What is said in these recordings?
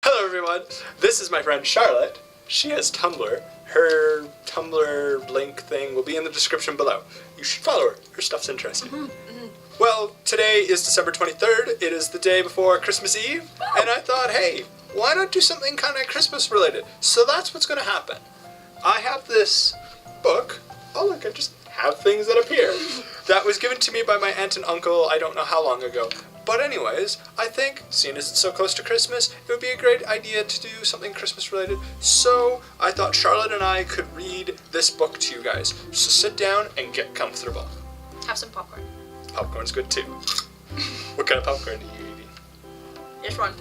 Hello everyone, this is my friend Charlotte. She has Tumblr. Her Tumblr link thing will be in the description below. You should follow her. Her stuff's interesting. Well, today is December 23rd. It is the day before Christmas Eve. And I thought, hey, why not do something kind of Christmas related? So that's what's going to happen. I have this book. Oh look, I just have things that appear. That was given to me by my aunt and uncle I don't know how long ago. But anyways, I think, seeing as it's so close to Christmas, it would be a great idea to do something Christmas related. So I thought Charlotte and I could read this book to you guys. So sit down and get comfortable. Have some popcorn. Popcorn's good too. What kind of popcorn are you eating? Just one.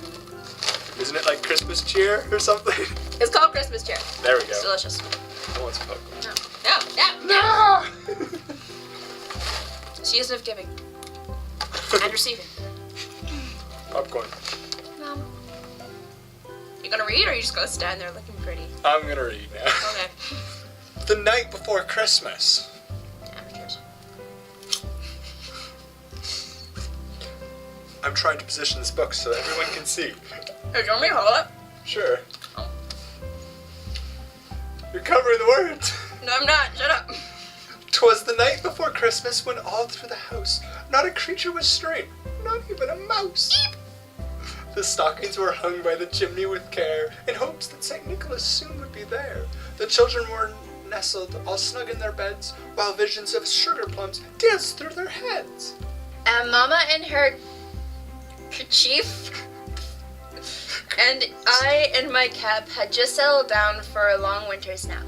Isn't it like Christmas cheer or something? It's called Christmas cheer. There we go. It's delicious. I want some popcorn. No. Season of giving. And receiving. Popcorn. No. You gonna read or you just gonna stand there looking pretty? I'm gonna read now. Okay. The night before Christmas. Amateurs. I'm trying to position this book so everyone can see. Hey, do you want me to hold it? Sure. Oh. You're covering the words. No, I'm not. Shut up. 'Twas the night before Christmas when all through the house not a creature was stirring, not even a mouse. Eep. The stockings were hung by the chimney with care, in hopes that St. Nicholas soon would be there. The children were nestled all snug in their beds, while visions of sugar plums danced through their heads. And Mama in her kerchief and I in my cap had just settled down for a long winter's nap,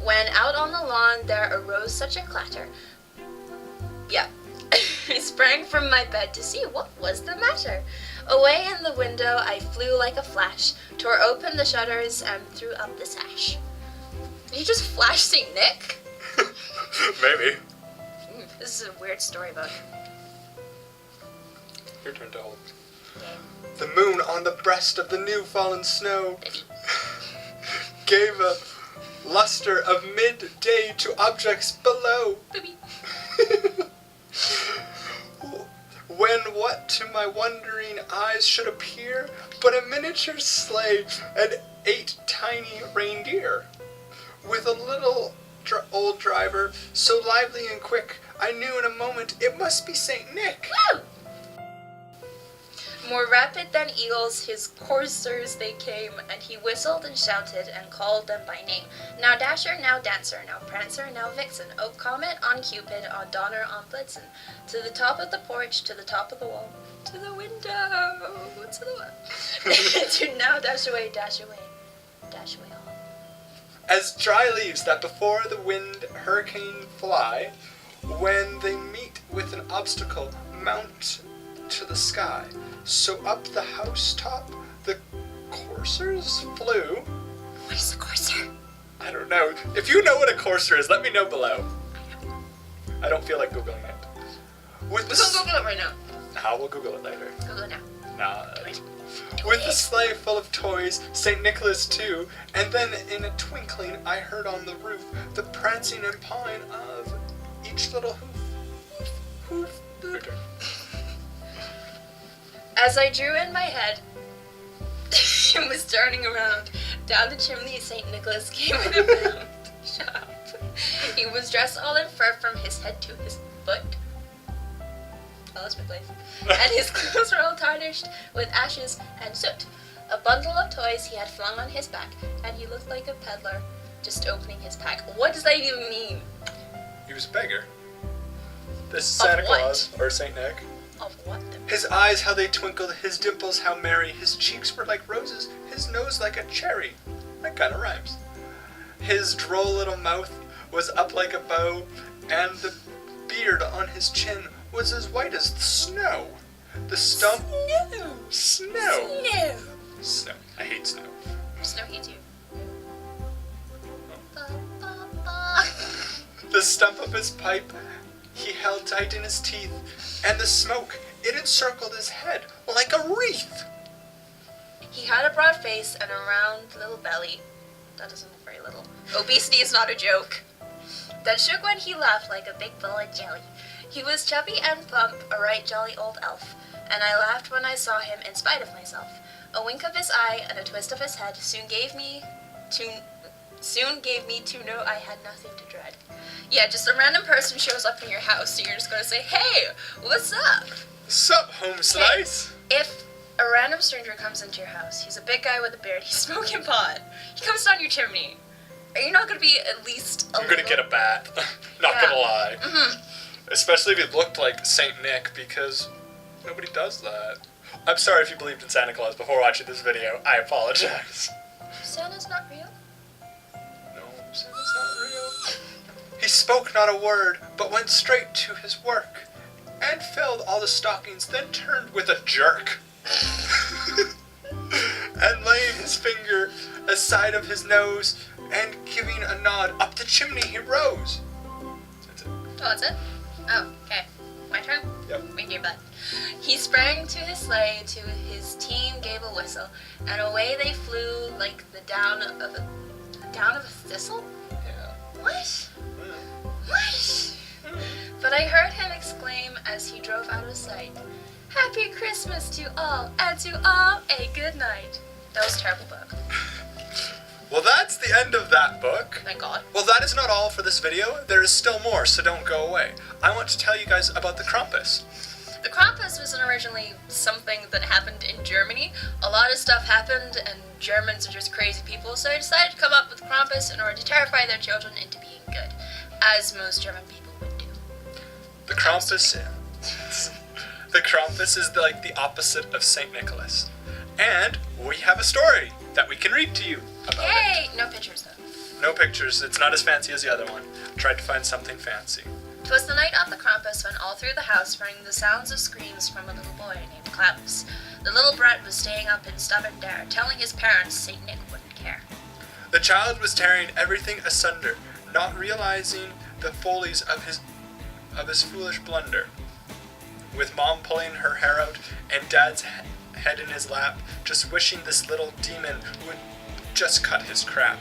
when out on the lawn there arose such a clatter. Yeah. I sprang from my bed to see what was the matter. Away in the window I flew like a flash, tore open the shutters and threw up the sash. Did you just flash St. Nick? Maybe. This is a weird story about him. Your turn to hold. The moon on the breast of the new fallen snow gave a luster of midday to objects below. Baby. When what to my wondering eyes should appear but a miniature sleigh and 8 tiny reindeer, with a little old driver so lively and quick I knew in a moment it must be St. Nick. Woo! More rapid than eagles his coursers they came, and he whistled and shouted and called them by name. Now Dasher, now Dancer, now Prancer, now Vixen, O Comet, on Cupid, on Donner, on Blitzen, to the top of the porch, to the top of the wall, to the window, to the wall, to now dash away all. As dry leaves that before the wind hurricane fly, when they meet with an obstacle mount to the sky, so up the housetop the coursers flew. What is a courser? I don't know. If you know what a courser is, let me know below. I don't feel like Googling it. We can Google it right now. How? We'll Google it later. Google it now. Nah. Do it. With the sleigh full of toys, St. Nicholas too, and then in a twinkling I heard on the roof the prancing and pawing of each little hoof. Hoof. Your turn. As I drew in my head and was turning around, down the chimney St. Nicholas came in a bound. Shut up. He was dressed all in fur from his head to his foot. Oh, that's my place. And his clothes were all tarnished with ashes and soot. A bundle of toys he had flung on his back, and he looked like a peddler just opening his pack. What does that even mean? He was a beggar. This is Santa Claus, or St. Nick. Of what? His eyes, how they twinkled, his dimples, how merry, his cheeks were like roses, his nose like a cherry. That kind of rhymes. His droll little mouth was up like a bow, and the beard on his chin was as white as the snow. The stump... Snow. Snow. I hate snow. Snow hates you. The stump of his pipe he held tight in his teeth, and the smoke, it encircled his head like a wreath. He had a broad face and a round little belly. That doesn't look very little. Obesity is not a joke. That shook when he laughed like a big bowl of jelly. He was chubby and plump, a right jolly old elf, and I laughed when I saw him in spite of myself. A wink of his eye and a twist of his head soon gave me to know I had nothing to dread. Yeah, just a random person shows up in your house, so you're just gonna say, "Hey, what's up?" Sup, home slice? If a random stranger comes into your house, he's a big guy with a beard, he's smoking pot, he comes down your chimney, are you not gonna be at least I'm gonna get a bat. Not gonna lie. Mm-hmm. Especially if it looked like Saint Nick, because nobody does that. I'm sorry if you believed in Santa Claus before watching this video. I apologize. Santa's not real? No, Santa's not real. He spoke not a word, but went straight to his work, and filled all the stockings, then turned with a jerk. And laying his finger aside of his nose, and giving a nod, up the chimney he rose. That's it. Oh, that's it? Oh, okay. My turn? Yep. We hear that. He sprang to his sleigh, to his team gave a whistle, and away they flew like the down of a thistle? Yeah. What? What? But I heard him exclaim as he drove out of sight, "Happy Christmas to all, and to all a good night." That was a terrible book. Well, that's the end of that book. Thank God. Well, that is not all for this video. There is still more, so don't go away. I want to tell you guys about the Krampus. The Krampus was originally something that happened in Germany. A lot of stuff happened, and Germans are just crazy people, so they decided to come up with Krampus in order to terrify their children into being good, as most German people would do. The Krampus, the Krampus is like the opposite of Saint Nicholas, and we have a story that we can read to you about Yay! it. No pictures, though. No pictures. It's not as fancy as the other one. Tried to find something fancy. 'Twas the night of the Krampus when all through the house rang the sounds of screams from a little boy named Klaus. The little brat was staying up in stubborn dare, telling his parents Saint Nick wouldn't care. The child was tearing everything asunder, not realizing the follies of his foolish blunder. With Mom pulling her hair out and Dad's head in his lap, just wishing this little demon would just cut his crap.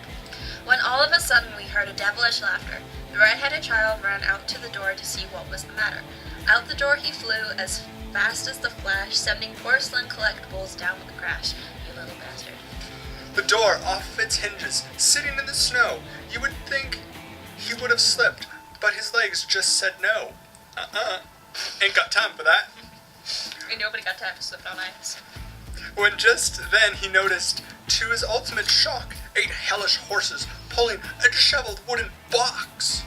When all of a sudden we heard a devilish laughter, the red-headed child ran out to the door to see what was the matter. Out the door he flew as fast as the flash, sending porcelain collectibles down with a crash. You little bastard. The door off its hinges, sitting in the snow. You would think he would have slipped, but his legs just said no. Ain't got time for that. And nobody got time to slip on ice. When just then he noticed, to his ultimate shock, 8 hellish horses pulling a disheveled wooden box.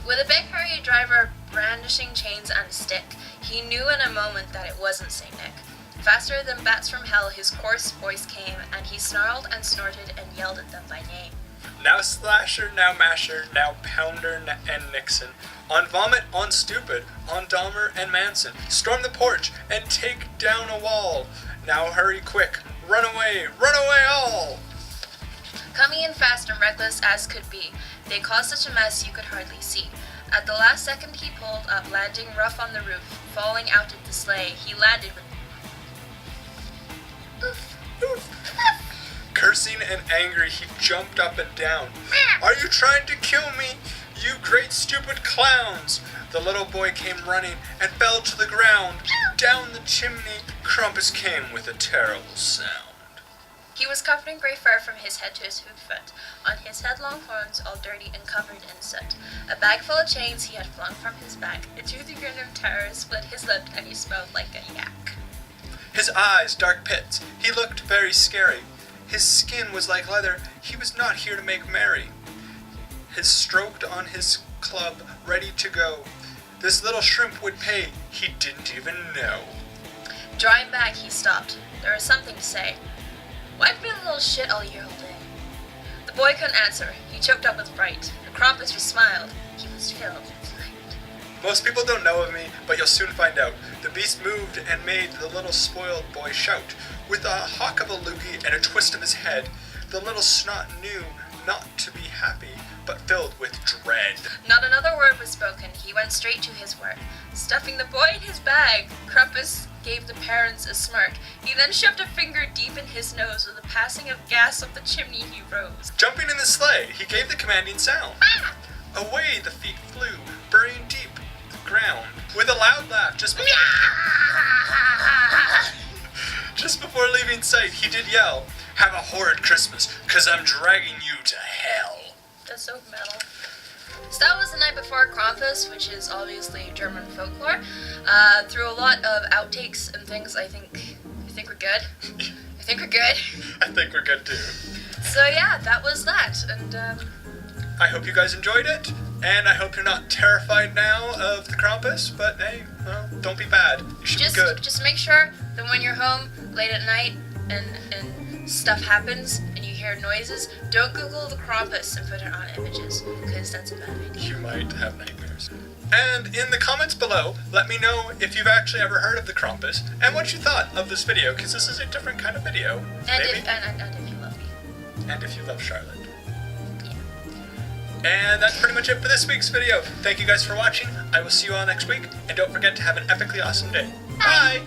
With a big hurried driver brandishing chains and a stick, he knew in a moment that it wasn't Saint Nick. Faster than bats from hell his coarse voice came, and he snarled and snorted and yelled at them by name. Now Slasher, now Masher, now Pounder and Nixon. On Vomit, on Stupid, on Dahmer and Manson. Storm the porch and take down a wall. Now hurry quick, run away all! Coming in fast and reckless as could be, they caused such a mess you could hardly see. At the last second he pulled up, landing rough on the roof. Falling out of the sleigh, he landed with oof, oof. Cursing and angry, he jumped up and down. Are you trying to kill me, you great stupid clowns? The little boy came running and fell to the ground. Down the chimney, Krampus came with a terrible sound. He was covered in grey fur from his head to his foot. On his headlong horns, all dirty and covered in soot. A bag full of chains he had flung from his back. A toothy grin of terror split his lip, and he smelled like a yak. His eyes, dark pits, he looked very scary. His skin was like leather, he was not here to make merry. His stroked on his club, ready to go. This little shrimp would pay, he didn't even know. Drawing back, he stopped. There was something to say. Why'd be a little shit all year all day? The boy couldn't answer. He choked up with fright. The Krampus just smiled. He was filled with light. Most people don't know of me, but you'll soon find out. The beast moved and made the little spoiled boy shout. With a hawk of a loogie and a twist of his head, the little snot knew not to be happy, but filled with dread. Not another word was spoken. He went straight to his work. Stuffing the boy in his bag, Krampus gave the parents a smirk. He then shoved a finger deep in his nose. With a passing of gas up the chimney he rose. Jumping in the sleigh, he gave the commanding sound. Ah! Away the feet flew, burying deep the ground. With a loud laugh, just Just before leaving sight, he did yell, "Have a horrid Christmas, 'cause I'm dragging you to hell." That's so metal. So that was the night before Krampus, which is obviously German folklore. Through a lot of outtakes and things, I think we're good. I think we're good. I think we're good too. So yeah, that was that, and I hope you guys enjoyed it, and I hope you're not terrified now of the Krampus, but hey, well, don't be bad. You should be good. Just make sure that when you're home late at night and stuff happens and you hear noises, don't Google the Krampus and put it on images, because that's a bad idea. You might have nightmares. And in the comments below, let me know if you've actually ever heard of the Krampus and what you thought of this video, because this is a different kind of video. And maybe. If you love me. And if you love Charlotte. Yeah. And that's pretty much it for this week's video. Thank you guys for watching. I will see you all next week, and don't forget to have an epically awesome day. Bye!